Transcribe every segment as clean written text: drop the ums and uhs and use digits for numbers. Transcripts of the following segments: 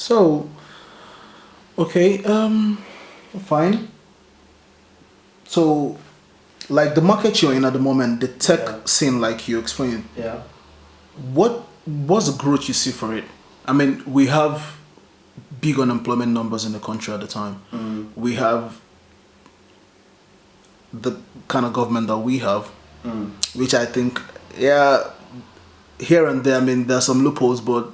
So, okay, fine. So, like the market you're in at the moment, the tech Yeah. scene, like you explained, Yeah. what's the growth you see for it? I mean, we have big unemployment numbers in the country at the time. Mm. We have the kind of government that we have, Mm. which I think, yeah, here and there, I mean, there's some loopholes, but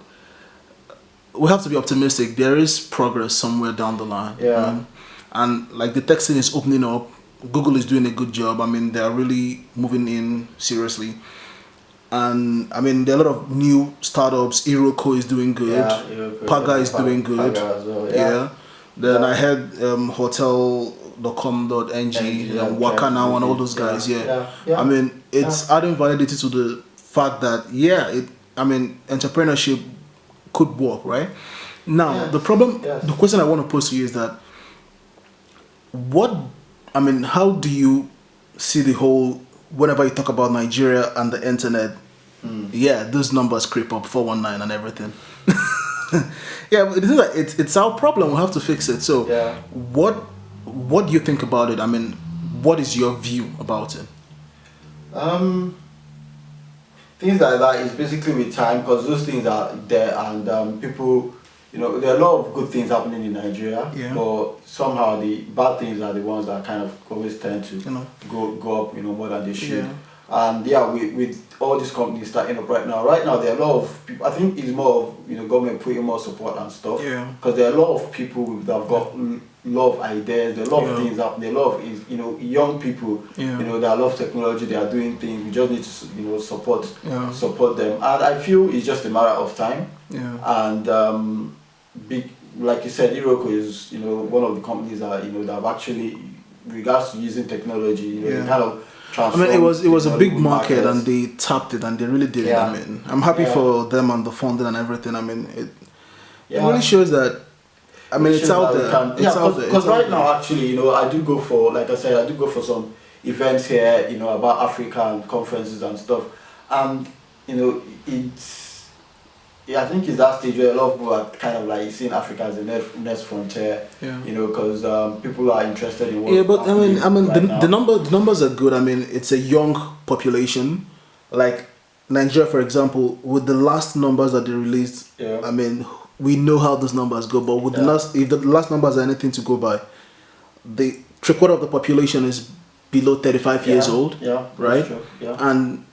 we have to be optimistic. There is progress somewhere down the line. Yeah. I mean, and like the tech scene is opening up. Google is doing a good job. I mean, they're really moving in seriously. And I mean, there are a lot of new startups. Iroko is doing good. Yeah, Paga is doing good. Paga as well. Yeah. Then Yeah. I heard hotel.com.ng, Yeah, Waka Now, and all yeah, those guys. Yeah. Yeah. I mean, it's adding validity to the fact that, entrepreneurship could work, right? Now, Yes. the question I want to pose to you is that, how do you see the whole, whenever you talk about Nigeria and the internet, those numbers creep up, 419 and everything. Yeah, but the thing that it's our problem, we have to fix it. So, Yeah. what do you think about it? I mean, what is your view about it? Things like that is basically with time, because those things are there, and people, there are a lot of good things happening in Nigeria, Yeah. but somehow the bad things are the ones that kind of always tend to go up, more than they should. Yeah. And with all these companies starting up right now there are a lot of people. I think it's more of government putting more support and stuff. Yeah. Because there are a lot of people that have got a lot of ideas. There are a lot of things up. There are a lot of young people. Yeah. That love technology. They are doing things. We just need to support them. And I feel it's just a matter of time. Yeah. And like you said, Iroko is one of the companies that that have actually, in regards to using technology, they kind of. I mean, it was a big market, and they tapped it, and they really did it. I mean, I'm happy for them and the funding and everything. I mean, it really shows that. I mean, it's out there. Because right now, actually, I do go for, like I said, I do go for some events here, about Africa and conferences and stuff, and I think it's that stage where a lot of people are kind of like seeing Africa as the next frontier. Yeah. Because people are interested in what. Yeah, but the numbers. the numbers are good. I mean, it's a young population. Like Nigeria, for example, with the last numbers that they released, I mean, we know how those numbers go. But with if the last numbers are anything to go by, the 3/4 of the population is below 35 years old. Yeah. Right. True. Yeah. And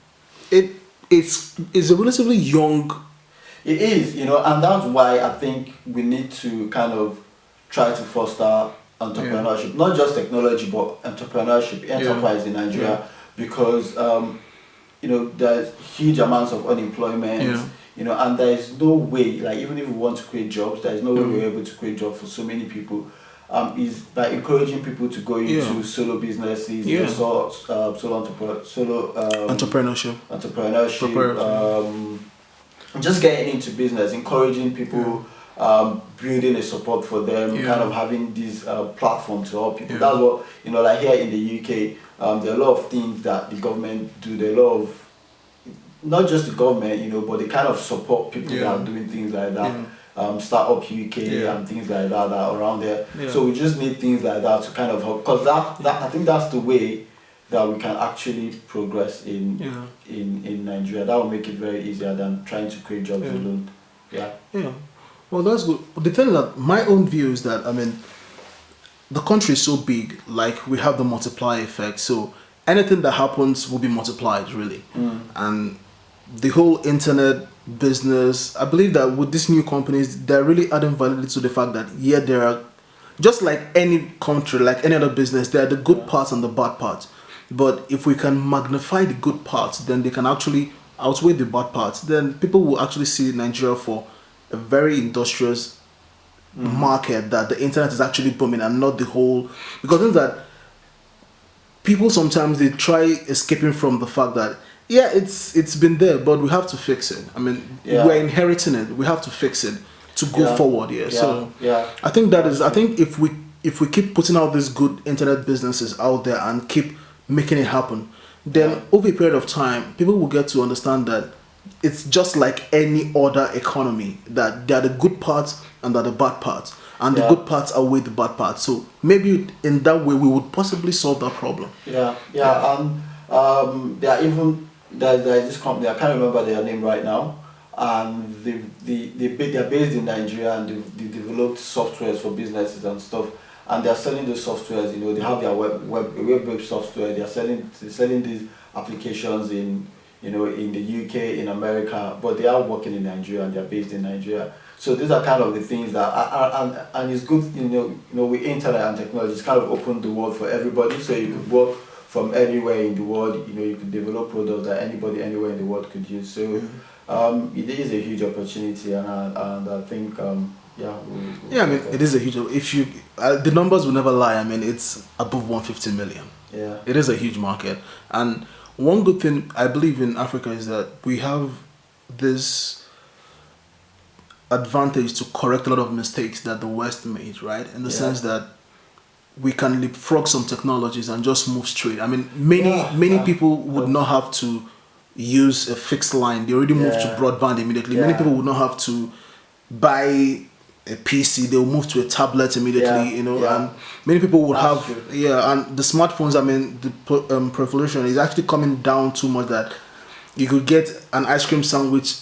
it's a relatively young. It is, and that's why I think we need to kind of try to foster entrepreneurship, not just technology, but entrepreneurship, enterprise in Nigeria, because there's huge amounts of unemployment, and there is no way, like even if we want to create jobs, there is no way we're able to create jobs for so many people. Is by encouraging people to go into solo businesses, Entrepreneurship. Just getting into business, encouraging people, building a support for them, kind of having this platform to help people. That's what, like here in the UK, there are a lot of things that the government do. There are a lot of, not just the government, but they kind of support people that are doing things like that. Startup UK and things like that are around there. So we just need things like that to kind of help, because that I think that's the way that we can actually progress in Nigeria. That will make it very easier than trying to create jobs alone. Yeah. Well, that's good. The thing that my own view is that, I mean, the country is so big, like we have the multiplier effect. So anything that happens will be multiplied, really. And the whole internet business, I believe that with these new companies, they're really adding value to the fact that there are, just like any country, like any other business, there are the good parts and the bad parts. But if we can magnify the good parts, then they can actually outweigh the bad parts. Then people will actually see Nigeria for a very industrious market, that the internet is actually booming, and not the whole. Because I think that people sometimes they try escaping from the fact that it's been there, but we have to fix it. I mean, we're inheriting it. We have to fix it to go forward. So I think that is. I think if we keep putting out these good internet businesses out there and keep making it happen, then over a period of time, people will get to understand that it's just like any other economy, that there are the good parts and there are the bad parts, and the good parts outweigh the bad parts. So maybe in that way we would possibly solve that problem. And there are even there's this company, I can't remember their name right now, and they're based in Nigeria, and they developed softwares for businesses and stuff, and they're selling those softwares. They have their web software. They're selling these applications in in the UK, in America, but they are working in Nigeria and they're based in Nigeria. So these are kind of the things that and it's good, with internet and technology, it's kind of opened the world for everybody. So you could work from anywhere in the world. You could develop products that anybody anywhere in the world could use. So it is a huge opportunity, and I think it is a huge. If you the numbers will never lie. I mean, it's above 150 million. Yeah, it is a huge market, and one good thing I believe in Africa is that we have this advantage to correct a lot of mistakes that the West made, right? In the sense that we can leapfrog some technologies and just move straight. I mean, many people would not have to use a fixed line. They already moved to broadband immediately. Many people would not have to buy a PC. They'll move to a tablet immediately, and many people would have and the smartphones, I mean, the proliferation is actually coming down too much that you could get an ice cream sandwich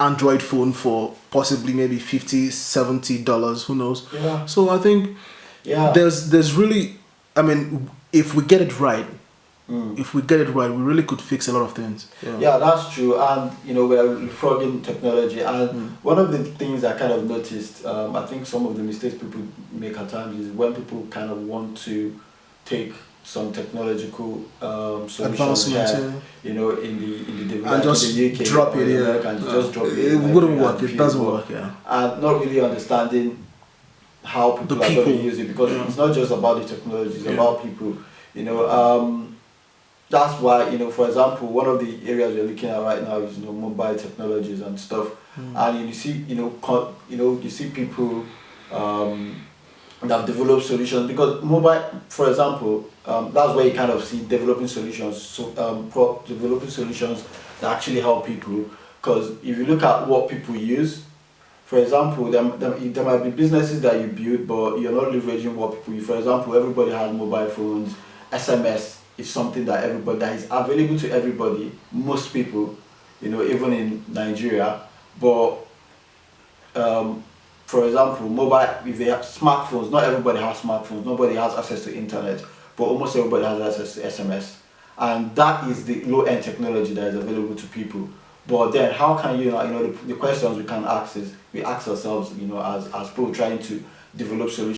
Android phone for possibly maybe $50-$70, who knows. So I think there's really, I mean, if we get it right, we really could fix a lot of things. That's true. And we're leapfrogging technology, and one of the things I kind of noticed, I think some of the mistakes people make at times is when people kind of want to take some technological solutions here, in the development, and just in the UK drop it, and just drop it. It wouldn't work. It doesn't work. And not really understanding how people are going to use it, because it's not just about the technology; it's about people. That's why, for example, one of the areas we're looking at right now is mobile technologies and stuff. And you see you see people that have developed solutions, because mobile, for example, that's where you kind of see developing solutions. So developing solutions that actually help people, because if you look at what people use, for example, there might be businesses that you build, but you're not leveraging what people use. For example, everybody has mobile phones. SMS is something that is available to everybody, most people, even in Nigeria. But for example, mobile, if they have smartphones, not everybody has smartphones. Nobody has access to internet, but almost everybody has access to SMS, and that is the low-end technology that is available to people. But then, how can the questions we can ask is, we ask ourselves, as people trying to develop solutions.